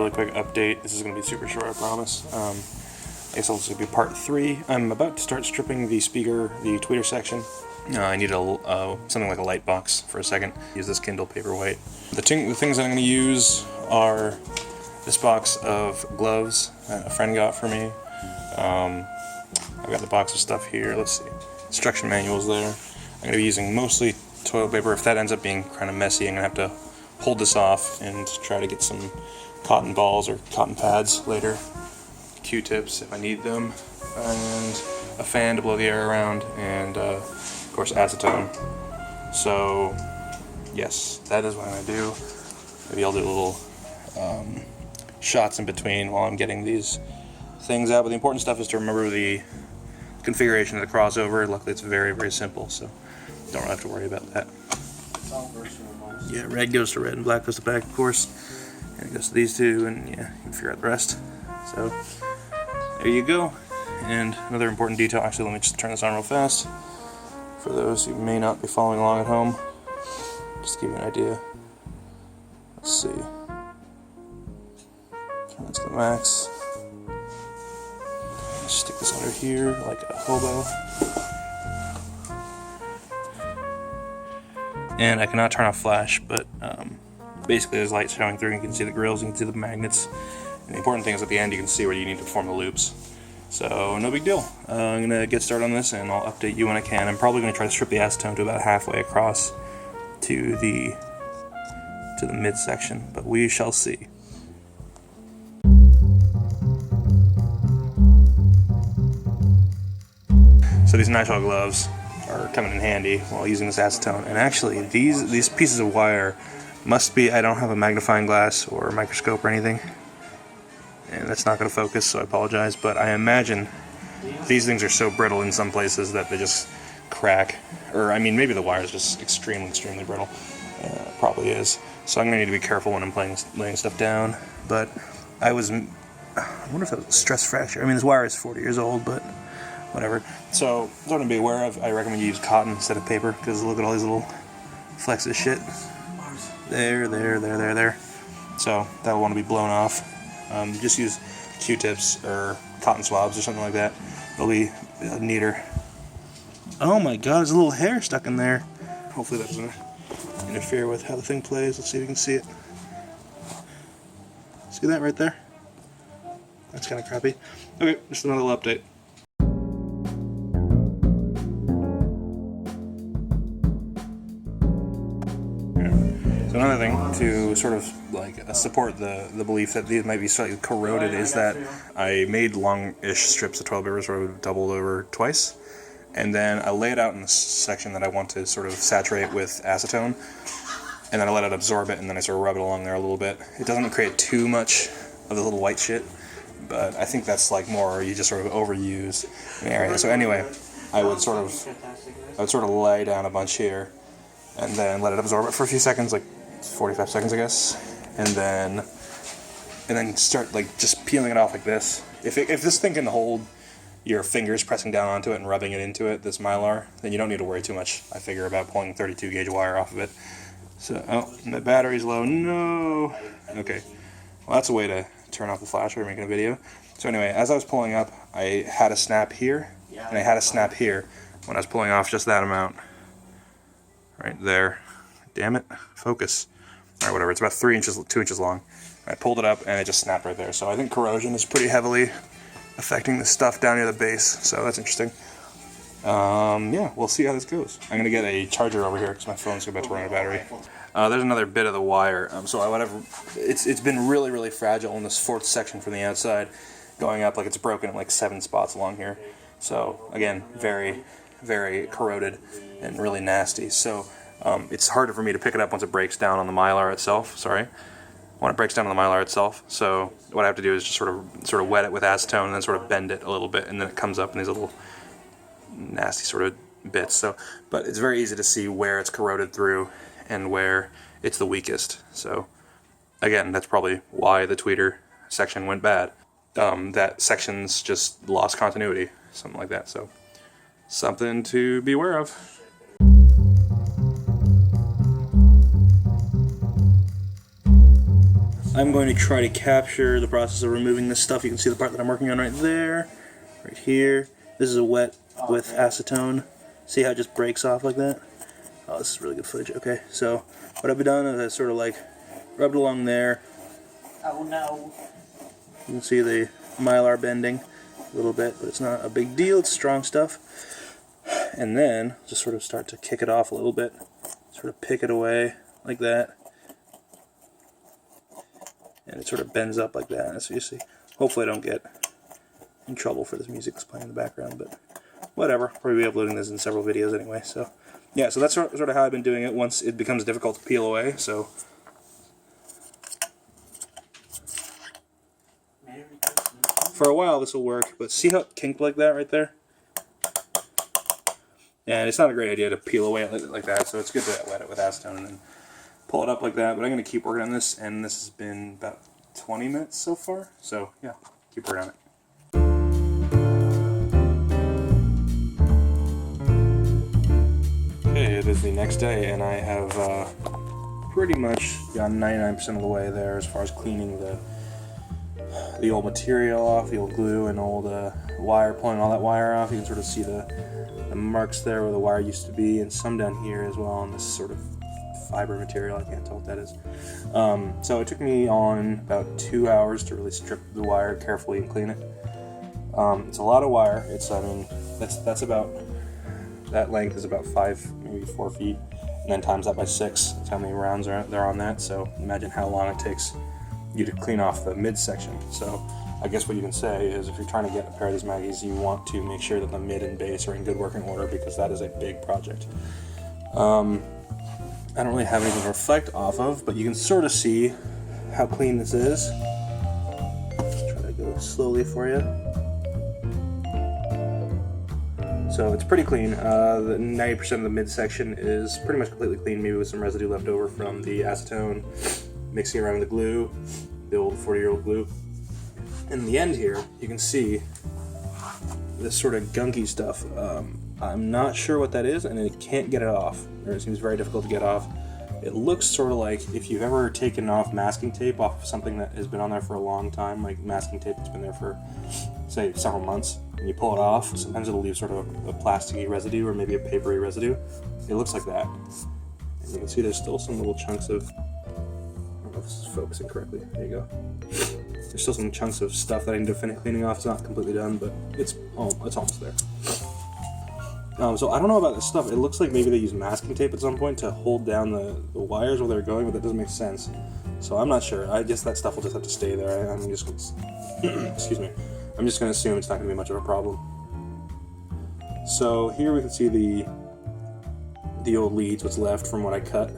really quick update. This is going to be super short, I promise. I guess this will be part 3. I'm about to start stripping the tweeter section. I need something like a light box for a second. Use this Kindle Paperwhite. The things I'm going to use are this box of gloves that a friend got for me. I've got the box of stuff here. Let's see. Instruction manuals there. I'm going to be using mostly toilet paper. If that ends up being kind of messy, I'm going to have to hold this off and try to get some cotton balls or cotton pads later. Q-tips if I need them, and a fan to blow the air around, and of course acetone. So yes, that is what I'm going to do. Maybe I'll do little shots in between while I'm getting these things out, but the important stuff is to remember the configuration of the crossover. Luckily it's very, very simple, so don't really have to worry about that. Yeah, red goes to red and black goes to black, of course, and it goes to these two, and yeah, you can figure out the rest. So there you go. And another important detail, actually let me just turn this on real fast for those who may not be following along at home, just to give you an idea. Let's see, turn that to the max. Stick this under here like a hobo. And I cannot turn off flash, but basically there's light showing through, and you can see the grills, you can see the magnets. And the important thing is at the end you can see where you need to form the loops. So no big deal. I'm gonna get started on this and I'll update you when I can. I'm probably gonna try to strip the acetone to about halfway across to the midsection, but we shall see. So these nitrile gloves are coming in handy while using this acetone. And actually, these pieces of wire must be, I don't have a magnifying glass or a microscope or anything, and that's not going to focus, so I apologize, but I imagine these things are so brittle in some places that they just crack. Or, I mean, maybe the wire is just extremely, extremely brittle. It probably is. So I'm going to need to be careful when I'm laying stuff down. But I wonder if that was a stress fracture. I mean, this wire is 40 years old, but whatever. So, something to be aware of, I recommend you use cotton instead of paper, because look at all these little flecks of shit. There. So, that'll want to be blown off. Just use Q-tips or cotton swabs or something like that. It'll be neater. Oh my god, there's a little hair stuck in there. Hopefully that doesn't interfere with how the thing plays. Let's see if you can see it. See that right there? That's kind of crappy. Okay, just another little update. So another thing to sort of like support the belief that these might be slightly corroded is that I made long-ish strips of toilet paper, sort of doubled over twice, and then I lay it out in the section that I want to sort of saturate with acetone, and then I let it absorb it, and then I sort of rub it along there a little bit. It doesn't create too much of the little white shit, but I think that's like more you just sort of overuse an area. So anyway, I would sort of lay down a bunch here, and then let it absorb it for a few seconds, like 45 seconds, I guess, and then start like just peeling it off like this. If this thing can hold your fingers pressing down onto it and rubbing it into it, this Mylar, then you don't need to worry too much, I figure, about pulling 32 gauge wire off of it. So, oh, the battery's low. No. Okay. Well, that's a way to turn off the flash while you're making a video. So anyway, as I was pulling up, I had a snap here, and I had a snap here when I was pulling off just that amount. Right there. Damn it. Focus. Alright, whatever. It's about 2 inches long. I pulled it up and it just snapped right there. So I think corrosion is pretty heavily affecting the stuff down near the base. So that's interesting. Yeah, we'll see how this goes. I'm going to get a charger over here because my phone's about to run out of battery. There's another bit of the wire. It's been really, really fragile in this fourth section from the outside, going up like it's broken in like 7 spots along here. So again, very, very corroded and really nasty. So it's harder for me to pick it up once it breaks down on the Mylar itself. When it breaks down on the Mylar itself. So what I have to do is just sort of wet it with acetone and then sort of bend it a little bit, and then it comes up in these little nasty sort of bits. So, but it's very easy to see where it's corroded through and where it's the weakest. So again, that's probably why the tweeter section went bad. That section's just lost continuity, something like that. So something to be aware of. I'm going to try to capture the process of removing this stuff. You can see the part that I'm working on right there, right here. This is a wet with acetone. See how it just breaks off like that? Oh, this is really good footage. Okay, so what I've done is I sort of like rubbed along there. Oh no. You can see the mylar bending a little bit, but it's not a big deal. It's strong stuff. And then just sort of start to kick it off a little bit. Sort of pick it away like that. And it sort of bends up like that, as you see. Hopefully I don't get in trouble for this music that's playing in the background, but whatever. Probably be uploading this in several videos anyway. So yeah, so that's sort of how I've been doing it once it becomes difficult to peel away. So for a while this will work, but see how it kinked like that right there? And it's not a great idea to peel away like that, so it's good to wet it with acetone and then pull it up like that. But I'm going to keep working on this, and this has been about 20 minutes so far. So yeah, keep working on it. Okay, it is the next day, and I have pretty much gotten 99% of the way there as far as cleaning the old material off, the old glue and old wire, pulling all that wire off. You can sort of see the marks there where the wire used to be, and some down here as well on this sort of fiber material. I can't tell what that is. So it took me on about 2 hours to really strip the wire carefully and clean it. It's a lot of wire. I mean, that's about, that length is about 5, maybe 4 feet, and then times that by 6. That's how many rounds are there on that. So imagine how long it takes you to clean off the midsection. So I guess what you can say is if you're trying to get a pair of these Maggies, you want to make sure that the mid and base are in good working order, because that is a big project. I don't really have anything to reflect off of, but you can sort of see how clean this is. Try to go slowly for you. So it's pretty clean. The 90% of the midsection is pretty much completely clean, maybe with some residue left over from the acetone, mixing around with the glue, the old 40-year-old glue. In the end here, you can see this sort of gunky stuff. I'm not sure what that is, and it can't get it off, or it seems very difficult to get off. It looks sort of like if you've ever taken off masking tape off of something that has been on there for a long time, like masking tape that's been there for, say, several months, and you pull it off, sometimes it'll leave sort of a plasticky residue or maybe a papery residue. It looks like that. And you can see there's still some little chunks of, I don't know if this is focusing correctly, there you go. There's still some chunks of stuff that I need to finish cleaning off. It's not completely done, but it's almost there. So I don't know about this stuff. It looks like maybe they use masking tape at some point to hold down the wires where they're going, but that doesn't make sense. So I'm not sure. I guess that stuff will just have to stay there. I'm just excuse me. I'm just going to assume it's not going to be much of a problem. So here we can see the old leads, what's left from what I cut.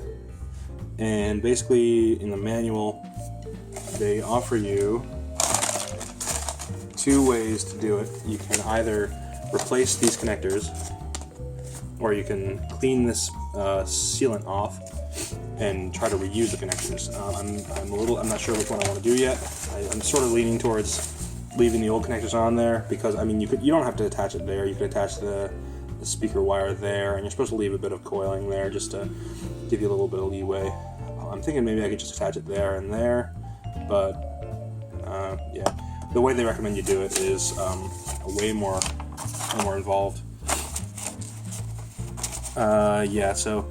And basically in the manual, they offer you 2 ways to do it. You can either replace these connectors, or you can clean this sealant off and try to reuse the connectors. I'm not sure which one I want to do yet. I'm sort of leaning towards leaving the old connectors on there, because I mean you don't have to attach it there. You could attach the speaker wire there, and you're supposed to leave a bit of coiling there just to give you a little bit of leeway. I'm thinking maybe I could just attach it there and there, but yeah, the way they recommend you do it is way more involved. Yeah, so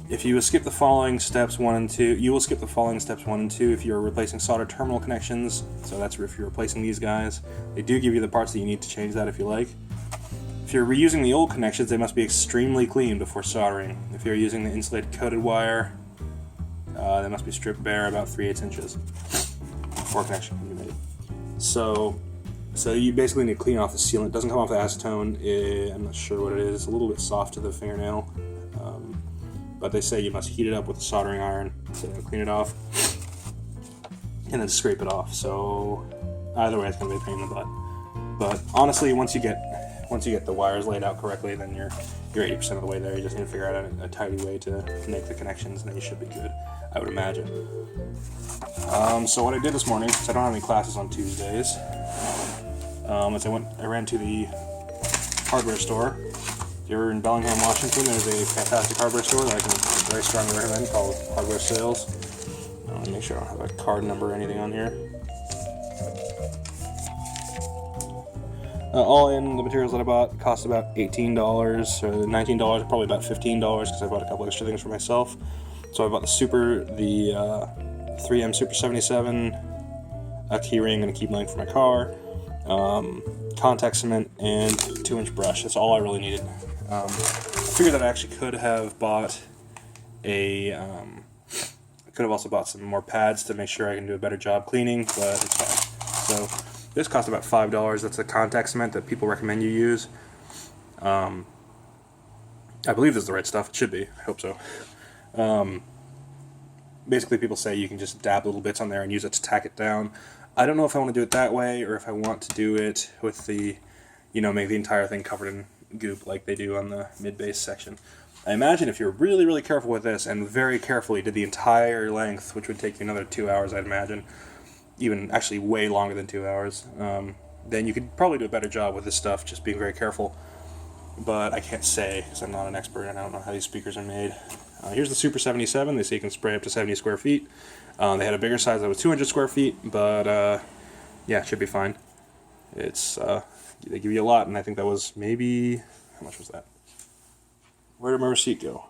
if you skip the following steps 1 and 2, you will skip the following steps 1 and 2 if you're replacing solder terminal connections. So that's if you're replacing these guys. They do give you the parts that you need to change that if you like. If you're reusing the old connections, they must be extremely clean before soldering. If you're using the insulated coated wire, they must be stripped bare about 3/8 inches before connection can be made. So you basically need to clean off the sealant. It doesn't come off the acetone. I'm not sure what it is. It's a little bit soft to the fingernail. But they say you must heat it up with a soldering iron to clean it off, and then scrape it off. So either way, it's going to be a pain in the butt. But honestly, once you get the wires laid out correctly, then you're 80% of the way there. You just need to figure out a tidy way to make the connections, and then you should be good, I would imagine. So what I did this morning, since I don't have any classes on Tuesdays, as I ran to the hardware store. If you're in Bellingham, Washington, there's a fantastic hardware store that I can very strongly recommend called Hardware Sales. Let me make sure I don't have a card number or anything on here. All in, the materials that I bought cost about $18 or $19, probably about $15 because I bought a couple extra things for myself. So I bought the 3M Super 77, a key ring and a key blank for my car, contact cement, and 2-inch brush. That's all I really needed. I figured that I actually could have bought I could have also bought some more pads to make sure I can do a better job cleaning, but it's fine. So this cost about $5. That's the contact cement that people recommend you use. I believe this is the right stuff. It should be. I hope so. Basically, people say you can just dab little bits on there and use it to tack it down. I don't know if I want to do it that way or if I want to do it with the, make the entire thing covered in goop like they do on the mid-base section. I imagine if you're really, really careful with this and very carefully did the entire length, which would take you another 2 hours, I'd imagine, even actually way longer than 2 hours, then you could probably do a better job with this stuff, just being very careful. But I can't say because I'm not an expert and I don't know how these speakers are made. Here's the Super 77. They say you can spray up to 70 square feet. They had a bigger size that was 200 square feet, but yeah, it should be fine. It's they give you a lot, and I think that was maybe, how much was that? Where did my receipt go?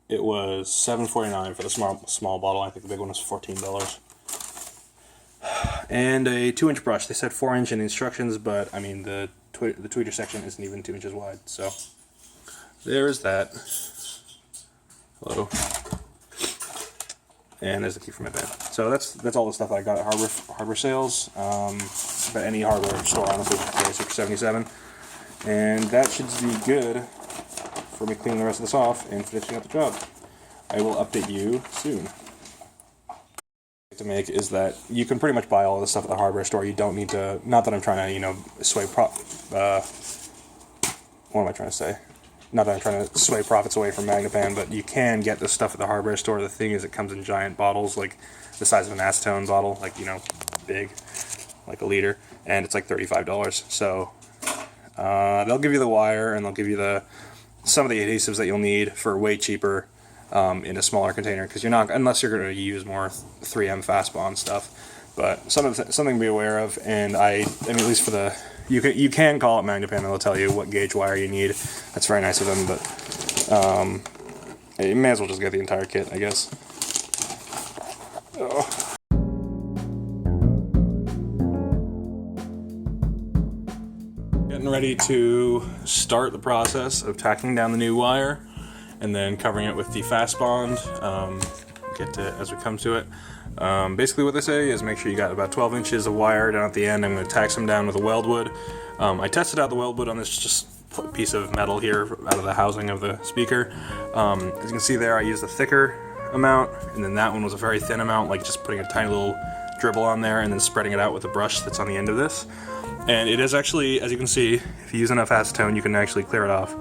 It was $7.49 for the small bottle. I think the big one was $14. And a 2-inch brush. They said 4-inch in the instructions, but I mean the tweeter section isn't even 2 inches wide. So there's that. Hello. And there's the key for my bed. So that's all the stuff I got at Hardware Sales. But any hardware store, honestly, for Super 77. And that should be good for me cleaning the rest of this off and finishing up the job. I will update you soon. To make is that you can pretty much buy all of this stuff at the hardware store. You don't need to, not that I'm trying to, sway what am I trying to say? Not that I'm trying to sway profits away from Magnepan, but you can get this stuff at the hardware store. The thing is, it comes in giant bottles, like the size of an acetone bottle, like, big, like a liter, and it's like $35. So they'll give you the wire, and they'll give you some of the adhesives that you'll need for way cheaper in a smaller container, because you're not, unless you're going to use more 3M fast bond stuff. But something to be aware of, and I mean, at least for the, you can call it Magnepan, and they'll tell you what gauge wire you need. That's very nice of them, but you may as well just get the entire kit, I guess. Oh. Getting ready to start the process of tacking down the new wire and then covering it with the fast bond. Get to it as we come to it. Basically what they say is make sure you got about 12 inches of wire down at the end. I'm going to tack some down with a weldwood. I tested out the weldwood on this just piece of metal here out of the housing of the speaker. As you can see there, I used a thicker amount, and then that one was a very thin amount, like just putting a tiny little dribble on there and then spreading it out with a brush that's on the end of this. And it is actually, as you can see, if you use enough acetone, you can actually clear it off.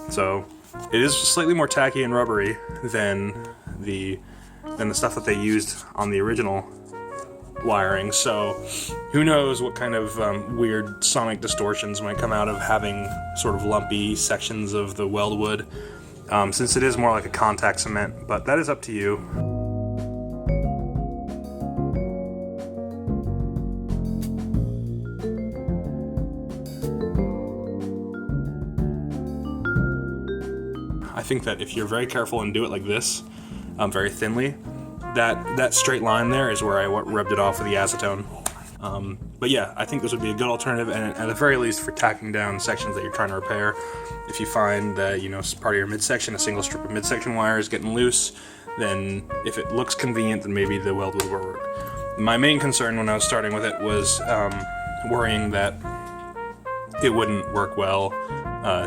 So it is slightly more tacky and rubbery than the stuff that they used on the original wiring. So who knows what kind of weird sonic distortions might come out of having sort of lumpy sections of the weldwood, since it is more like a contact cement, but that is up to you. I think that if you're very careful and do it like this, very thinly, that straight line there is where I rubbed it off with the acetone. But yeah, I think this would be a good alternative, and at the very least for tacking down sections that you're trying to repair. If you find that, part of your midsection, a single strip of midsection wire is getting loose, then if it looks convenient, then maybe the weld will work. My main concern when I was starting with it was worrying that it wouldn't work well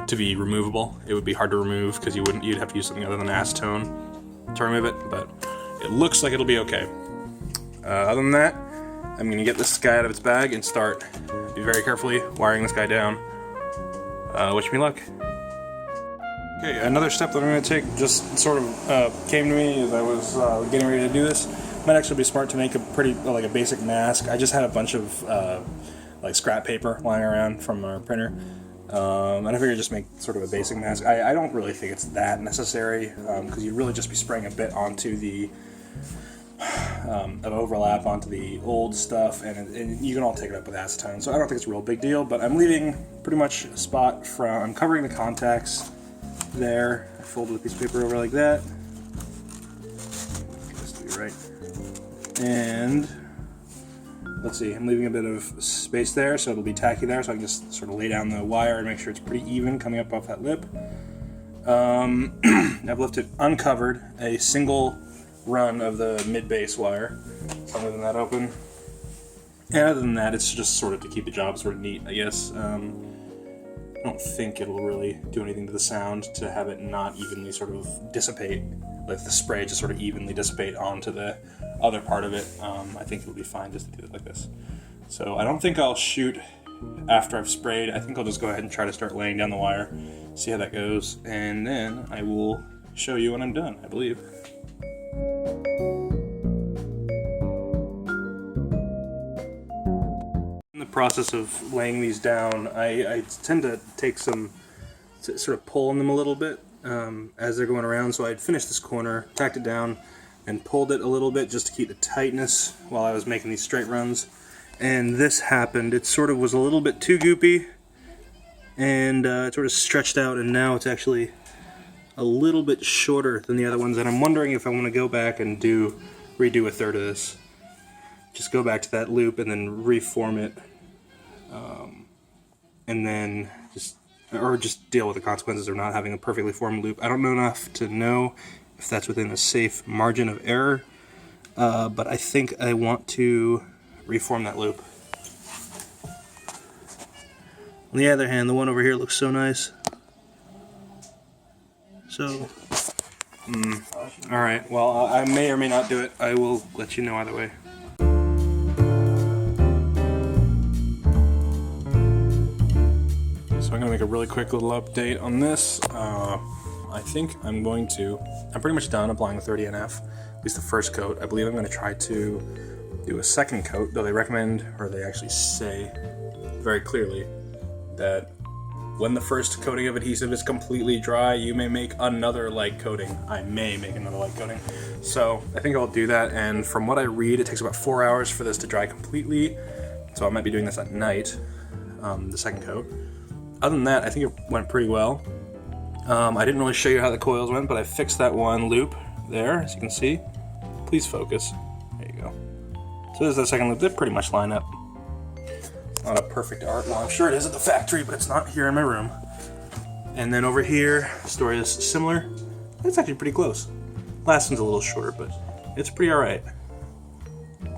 to be removable. It would be hard to remove because you'd have to use something other than acetone to remove it, but it looks like it'll be okay. Other than that, I'm going to get this guy out of its bag and start, be very carefully, wiring this guy down. Wish me luck. Okay, another step that I'm going to take just sort of came to me as I was getting ready to do this. Might actually be smart to make a basic mask. I just had a bunch of like scrap paper lying around from our printer. And I figured just make sort of a basic mask. I don't really think it's that necessary, because you'd really just be spraying a bit onto the of overlap onto the old stuff, and you can all take it up with acetone, so I don't think it's a real big deal. But I'm leaving pretty much a spot from, I'm covering the contacts there. I folded a piece of paper over like that. Just to be right. And let's see, I'm leaving a bit of space there, so it'll be tacky there, so I can just sort of lay down the wire and make sure it's pretty even coming up off that lip. I've left it uncovered, a single run of the mid-base wire, so I'm leaving that open. And other than that, it's just sort of to keep the job sort of neat, I guess. I don't think it'll really do anything to the sound to have it not evenly sort of dissipate, like the spray just sort of evenly dissipate onto the other part of it. I think it'll be fine just to do it like this. So I don't think I'll shoot after I've sprayed. I think I'll just go ahead and try to start laying down the wire, see how that goes, and then I will show you when I'm done, I believe. In the process of laying these down, I tend to take some, to sort of pull on them a little bit as they're going around. So I'd finished this corner, tacked it down, and pulled it a little bit just to keep the tightness while I was making these straight runs. And this happened. It sort of was a little bit too goopy, and it sort of stretched out, and now it's actually a little bit shorter than the other ones, and I'm wondering if I want to go back and redo a third of this. Just go back to that loop and then reform it, and then just deal with the consequences of not having a perfectly formed loop. I don't know enough to know if that's within a safe margin of error, but I think I want to reform that loop. On the other hand, the one over here looks so nice. So, alright, well, I may or may not do it. I will let you know either way. So I'm going to make a really quick little update on this. I think I'm pretty much done applying the 30NF, at least the first coat. I believe I'm going to try to do a second coat, though they recommend, or they actually say very clearly, that when the first coating of adhesive is completely dry, you may make another light coating. I may make another light coating. So I think I'll do that, and from what I read, it takes about 4 hours for this to dry completely, so I might be doing this at night, the second coat. Other than that, I think it went pretty well. I didn't really show you how the coils went, but I fixed that one loop there, as you can see. Please focus. There you go. So there's the second loop. They pretty much line up. Not a perfect art. Well, I'm sure it is at the factory, but it's not here in my room. And then over here, the story is similar. It's actually pretty close. Last one's a little shorter, but it's pretty alright.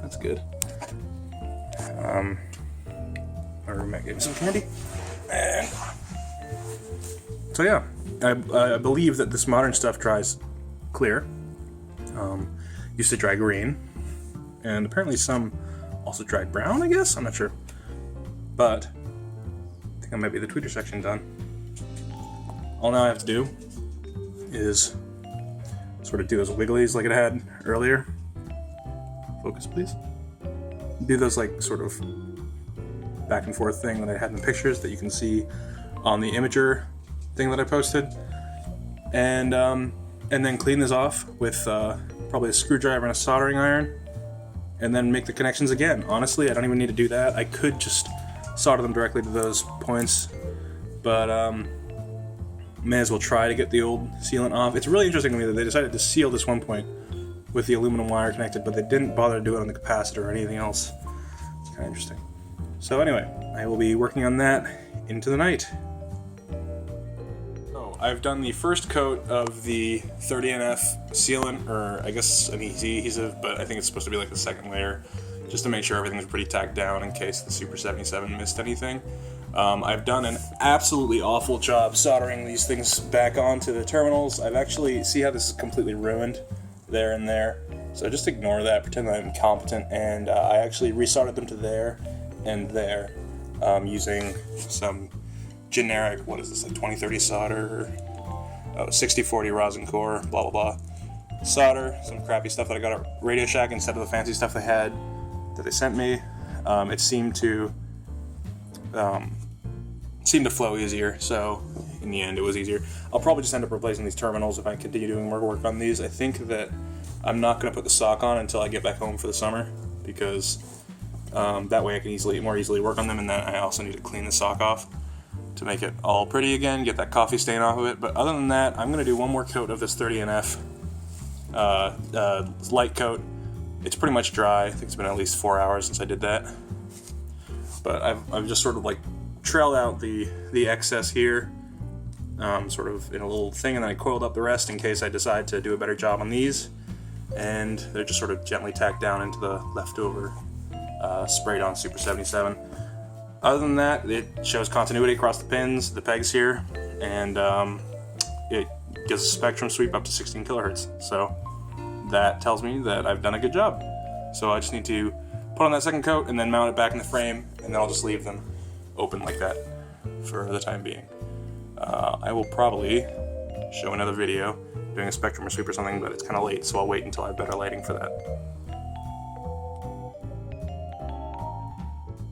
That's good. My roommate gave me some candy. And so yeah, I believe that this modern stuff dries clear. Used to dry green, and apparently some also dried brown, I guess? I'm not sure. But I think that might be the tweeter section done. All now I have to do is sort of do those wigglies like it had earlier. Focus, please. Do those like sort of back and forth thing that I had in the pictures that you can see on the Imgur thing that I posted. And then clean this off with probably a screwdriver and a soldering iron, and then make the connections again. Honestly, I don't even need to do that. I could just solder them directly to those points, but may as well try to get the old sealant off. It's really interesting to me that they decided to seal this one point with the aluminum wire connected, but they didn't bother to do it on the capacitor or anything else. It's kind of interesting. So anyway, I will be working on that into the night. So I've done the first coat of the 30NF sealant, or I guess an adhesive, but I think it's supposed to be like the second layer, just to make sure everything's pretty tacked down in case the Super 77 missed anything. I've done an absolutely awful job soldering these things back onto the terminals. I've actually, see how this is completely ruined there and there? So just ignore that, pretend that I'm incompetent, and I actually resoldered them to there and there using some generic, what is this, like 2030 solder, 6040 rosin core, blah blah blah. Solder, some crappy stuff that I got at Radio Shack instead of the fancy stuff they had that they sent me. It seemed to seemed to flow easier, so in the end it was easier. I'll probably just end up replacing these terminals if I continue doing more work on these. I think that I'm not going to put the sock on until I get back home for the summer, because that way I can more easily work on them, and then I also need to clean the sock off to make it all pretty again, get that coffee stain off of it. But other than that, I'm going to do one more coat of this 30NF light coat. It's pretty much dry. I think it's been at least 4 hours since I did that. But I've just sort of like trailed out the excess here, sort of in a little thing, and then I coiled up the rest in case I decide to do a better job on these. And they're just sort of gently tacked down into the leftover sprayed on Super 77. Other than that, it shows continuity across the pins, the pegs here, and it gives a spectrum sweep up to 16 kilohertz. So that tells me that I've done a good job. So I just need to put on that second coat and then mount it back in the frame, and then I'll just leave them open like that for the time being. I will probably show another video doing a spectrum sweep or something, but it's kind of late, so I'll wait until I have better lighting for that.